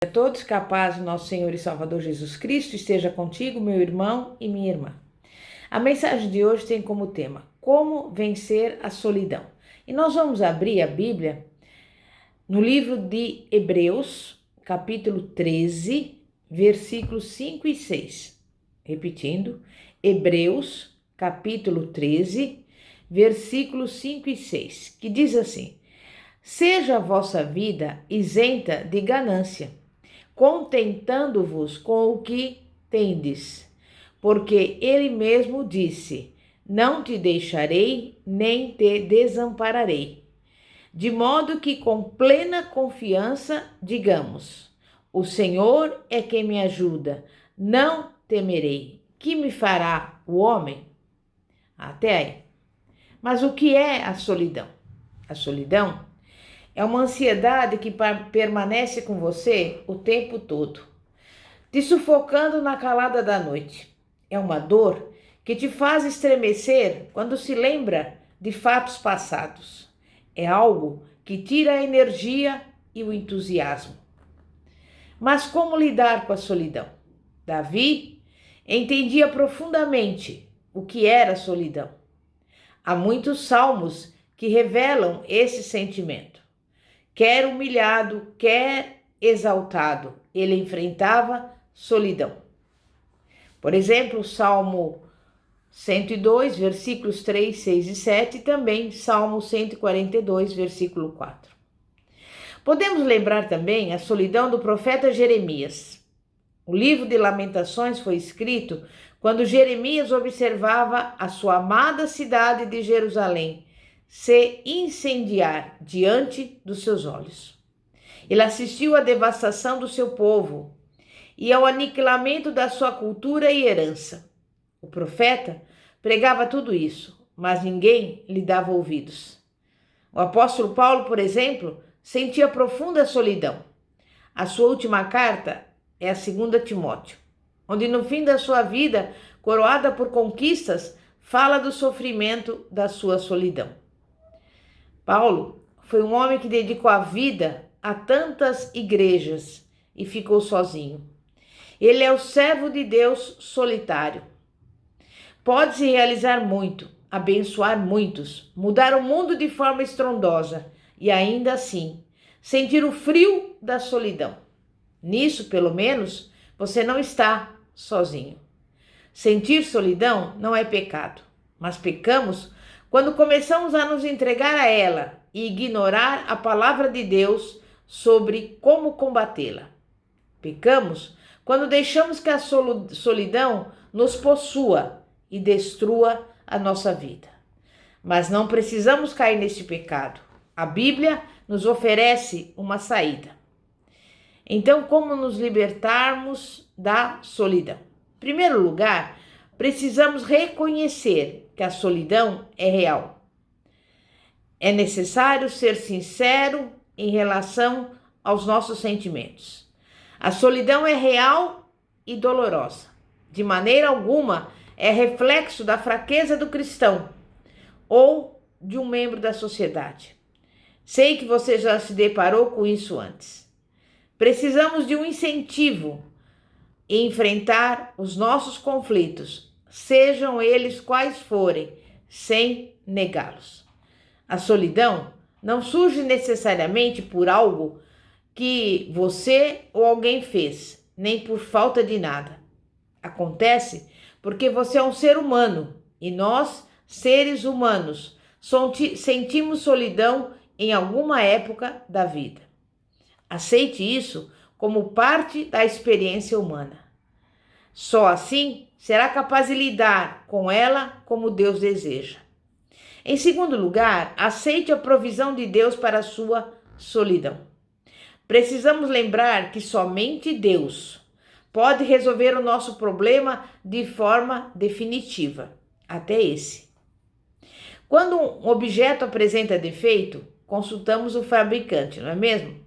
A todos, que a paz do nosso Senhor e Salvador Jesus Cristo esteja contigo, meu irmão e minha irmã. A mensagem de hoje tem como tema Como vencer a solidão. E nós vamos abrir a Bíblia no livro de Hebreus, capítulo 13, versículos 5 e 6. Repetindo, Hebreus, capítulo 13, versículos 5 e 6, que diz assim: Seja a vossa vida isenta de ganância, contentando-vos com o que tendes, porque ele mesmo disse: Não te deixarei, nem te desampararei. De modo que com plena confiança digamos: O Senhor é quem me ajuda, não temerei. Que me fará o homem? Até aí. Mas o que é a solidão? A solidão é uma ansiedade que permanece com você o tempo todo, te sufocando na calada da noite. É uma dor que te faz estremecer quando se lembra de fatos passados. É algo que tira a energia e o entusiasmo. Mas como lidar com a solidão? Davi entendia profundamente o que era solidão. Há muitos salmos que revelam esse sentimento. Quer humilhado, quer exaltado, ele enfrentava solidão. Por exemplo, o Salmo 102, versículos 3, 6 e 7, e também Salmo 142, versículo 4. Podemos lembrar também a solidão do profeta Jeremias. O livro de Lamentações foi escrito quando Jeremias observava a sua amada cidade de Jerusalém se incendiar diante dos seus olhos. Ele assistiu à devastação do seu povo e ao aniquilamento da sua cultura e herança. O profeta pregava tudo isso, mas ninguém lhe dava ouvidos. O apóstolo Paulo, por exemplo, sentia profunda solidão. A sua última carta é a 2 Timóteo, onde no fim da sua vida, coroada por conquistas, fala do sofrimento da sua solidão. Paulo foi um homem que dedicou a vida a tantas igrejas e ficou sozinho. Ele é o servo de Deus solitário. Pode-se realizar muito, abençoar muitos, mudar o mundo de forma estrondosa e ainda assim sentir o frio da solidão. Nisso, pelo menos, você não está sozinho. Sentir solidão não é pecado, mas pecamos quando começamos a nos entregar a ela e ignorar a palavra de Deus sobre como combatê-la. Pecamos quando deixamos que a solidão nos possua e destrua a nossa vida. Mas não precisamos cair neste pecado. A Bíblia nos oferece uma saída. Então, como nos libertarmos da solidão? Em primeiro lugar, precisamos reconhecer que a solidão é real. É necessário ser sincero em relação aos nossos sentimentos. A solidão é real e dolorosa. De maneira alguma é reflexo da fraqueza do cristão ou de um membro da sociedade. Sei que você já se deparou com isso antes. Precisamos de um incentivo em enfrentar os nossos conflitos, sejam eles quais forem, sem negá-los. A solidão não surge necessariamente por algo que você ou alguém fez, nem por falta de nada. Acontece porque você é um ser humano e nós, seres humanos, sentimos solidão em alguma época da vida. Aceite isso como parte da experiência humana. Só assim será capaz de lidar com ela como Deus deseja. Em segundo lugar, aceite a provisão de Deus para a sua solidão. Precisamos lembrar que somente Deus pode resolver o nosso problema de forma definitiva, até esse. Quando um objeto apresenta defeito, consultamos o fabricante, não é mesmo?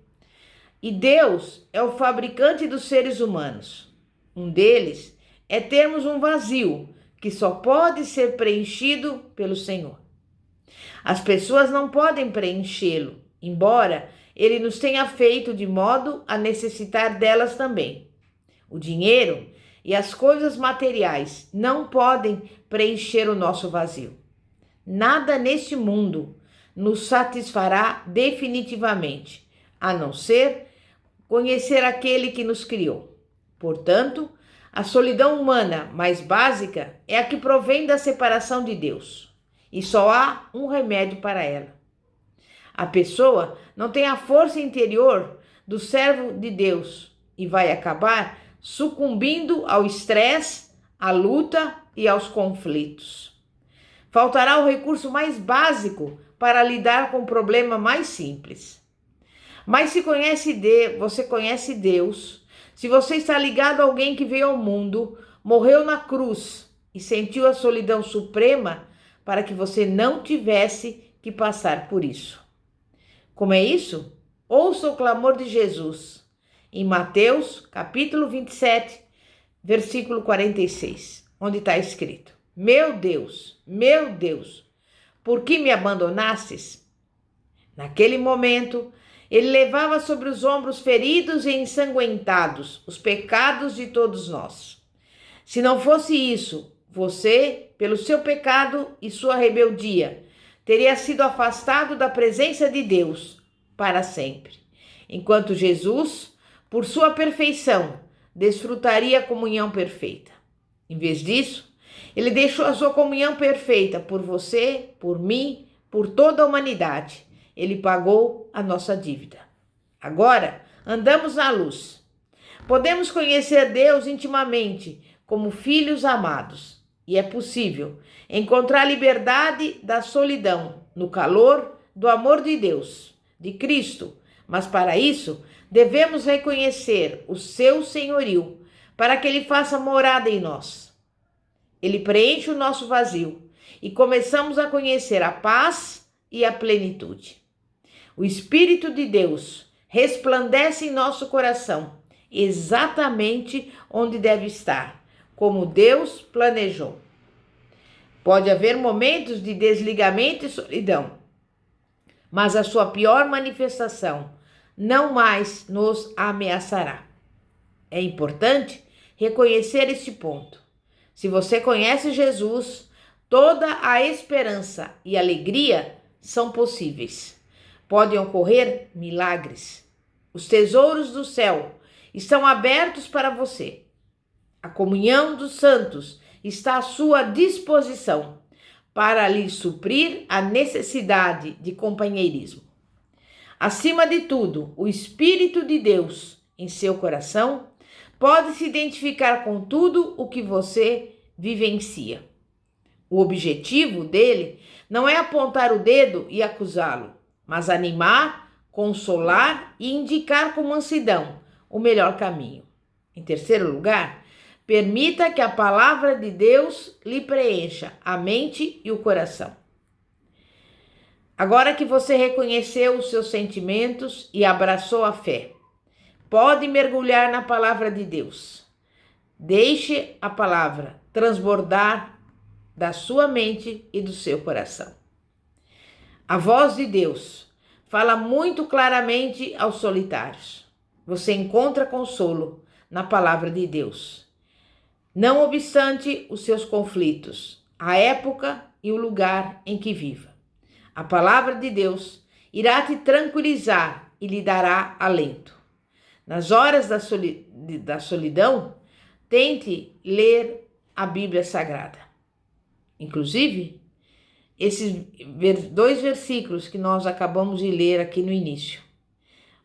E Deus é o fabricante dos seres humanos. Um deles é termos um vazio que só pode ser preenchido pelo Senhor. As pessoas não podem preenchê-lo, embora ele nos tenha feito de modo a necessitar delas também. O dinheiro e as coisas materiais não podem preencher o nosso vazio. Nada neste mundo nos satisfará definitivamente, a não ser conhecer aquele que nos criou. Portanto, a solidão humana mais básica é a que provém da separação de Deus, e só há um remédio para ela. A pessoa não tem a força interior do servo de Deus e vai acabar sucumbindo ao estresse, à luta e aos conflitos. Faltará o recurso mais básico para lidar com o problema mais simples. Mas se você conhece Deus, se você está ligado a alguém que veio ao mundo, morreu na cruz e sentiu a solidão suprema para que você não tivesse que passar por isso. Como é isso? Ouça o clamor de Jesus em Mateus, capítulo 27, versículo 46, onde está escrito: meu Deus, por que me abandonastes? Naquele momento, ele levava sobre os ombros feridos e ensanguentados os pecados de todos nós. Se não fosse isso, você, pelo seu pecado e sua rebeldia, teria sido afastado da presença de Deus para sempre, enquanto Jesus, por sua perfeição, desfrutaria a comunhão perfeita. Em vez disso, ele deixou a sua comunhão perfeita por você, por mim, por toda a humanidade. Ele pagou a nossa dívida. Agora, andamos na luz. Podemos conhecer Deus intimamente como filhos amados. E é possível encontrar liberdade da solidão no calor do amor de Deus, de Cristo. Mas para isso, devemos reconhecer o seu senhorio para que ele faça morada em nós. Ele preenche o nosso vazio e começamos a conhecer a paz e a plenitude. O Espírito de Deus resplandece em nosso coração, exatamente onde deve estar, como Deus planejou. Pode haver momentos de desligamento e solidão, mas a sua pior manifestação não mais nos ameaçará. É importante reconhecer este ponto. Se você conhece Jesus, toda a esperança e alegria são possíveis. Podem ocorrer milagres. Os tesouros do céu estão abertos para você. A comunhão dos santos está à sua disposição para lhe suprir a necessidade de companheirismo. Acima de tudo, o Espírito de Deus em seu coração pode se identificar com tudo o que você vivencia. O objetivo dele não é apontar o dedo e acusá-lo, mas animar, consolar e indicar com mansidão o melhor caminho. Em terceiro lugar, permita que a palavra de Deus lhe preencha a mente e o coração. Agora que você reconheceu os seus sentimentos e abraçou a fé, pode mergulhar na palavra de Deus. Deixe a palavra transbordar da sua mente e do seu coração. A voz de Deus fala muito claramente aos solitários. Você encontra consolo na palavra de Deus. Não obstante os seus conflitos, a época e o lugar em que viva. A palavra de Deus irá te tranquilizar e lhe dará alento. Nas horas da solidão, tente ler a Bíblia Sagrada. Inclusive, esses 2 versículos que nós acabamos de ler aqui no início,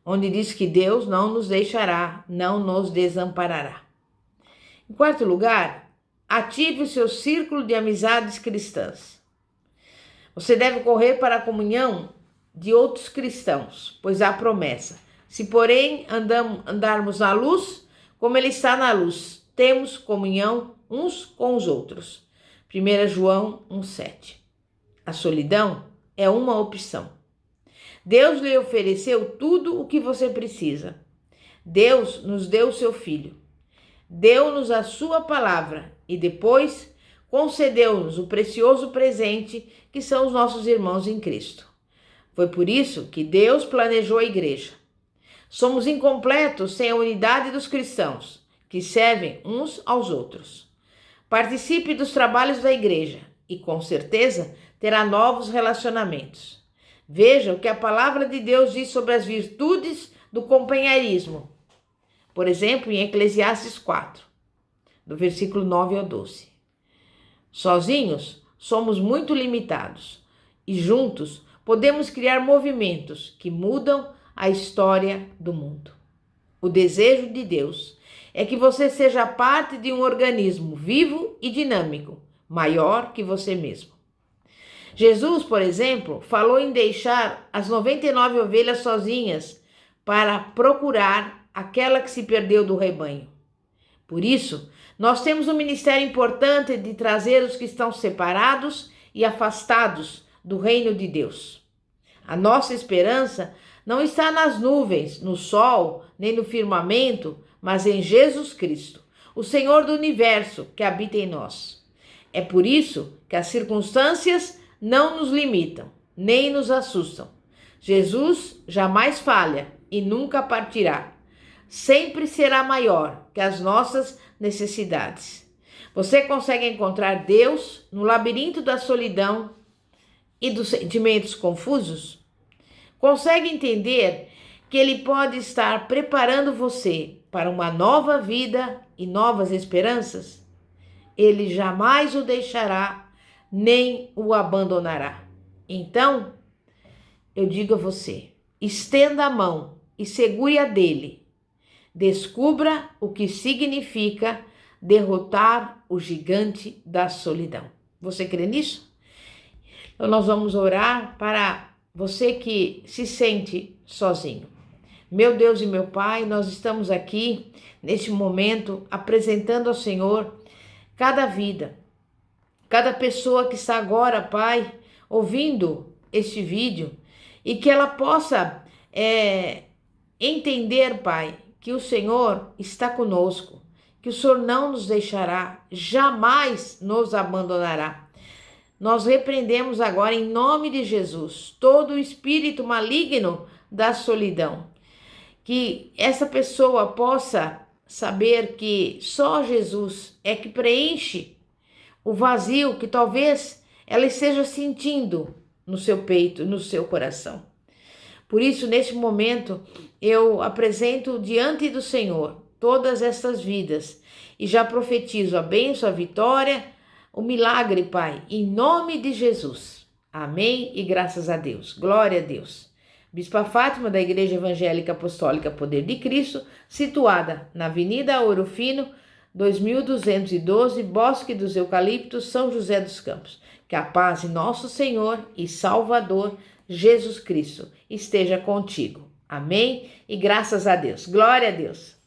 onde diz que Deus não nos deixará, não nos desamparará. Em quarto lugar, ative o seu círculo de amizades cristãs. Você deve correr para a comunhão de outros cristãos, pois há promessa. Se, porém, andarmos na luz, como ele está na luz, temos comunhão uns com os outros. 1 João 1,7. A solidão é uma opção. Deus lhe ofereceu tudo o que você precisa. Deus nos deu o seu Filho. Deu-nos a sua palavra e depois concedeu-nos o precioso presente que são os nossos irmãos em Cristo. Foi por isso que Deus planejou a igreja. Somos incompletos sem a unidade dos cristãos, que servem uns aos outros. Participe dos trabalhos da igreja e, com certeza, terá novos relacionamentos. Veja o que a palavra de Deus diz sobre as virtudes do companheirismo. Por exemplo, em Eclesiastes 4, do versículo 9 ao 12. Sozinhos, somos muito limitados e juntos podemos criar movimentos que mudam a história do mundo. O desejo de Deus é que você seja parte de um organismo vivo e dinâmico, maior que você mesmo. Jesus, por exemplo, falou em deixar as 99 ovelhas sozinhas para procurar aquela que se perdeu do rebanho. Por isso, nós temos um ministério importante de trazer os que estão separados e afastados do reino de Deus. A nossa esperança não está nas nuvens, no sol, nem no firmamento, mas em Jesus Cristo, o Senhor do universo que habita em nós. É por isso que as circunstâncias não nos limitam, nem nos assustam. Jesus jamais falha e nunca partirá. Sempre será maior que as nossas necessidades. Você consegue encontrar Deus no labirinto da solidão e dos sentimentos confusos? Consegue entender que Ele pode estar preparando você para uma nova vida e novas esperanças? Ele jamais o deixará, nem o abandonará. Então, eu digo a você, estenda a mão e segure a dele. Descubra o que significa derrotar o gigante da solidão. Você crê nisso? Então nós vamos orar para você que se sente sozinho. Meu Deus e meu Pai, nós estamos aqui neste momento apresentando ao Senhor cada vida, cada pessoa que está agora, Pai, ouvindo este vídeo e que ela possa entender, Pai, que o Senhor está conosco, que o Senhor não nos deixará, jamais nos abandonará. Nós repreendemos agora, em nome de Jesus, todo o espírito maligno da solidão. Que essa pessoa possa saber que só Jesus é que preenche o vazio que talvez ela esteja sentindo no seu peito, no seu coração. Por isso, neste momento, eu apresento diante do Senhor todas estas vidas e já profetizo a bênção, a vitória, o milagre, Pai, em nome de Jesus. Amém e graças a Deus. Glória a Deus. Bispa Fátima, da Igreja Evangélica Apostólica Poder de Cristo, situada na Avenida Ouro Fino, 2212, Bosque dos Eucaliptos, São José dos Campos. Que a paz de nosso Senhor e Salvador Jesus Cristo esteja contigo. Amém? E graças a Deus. Glória a Deus.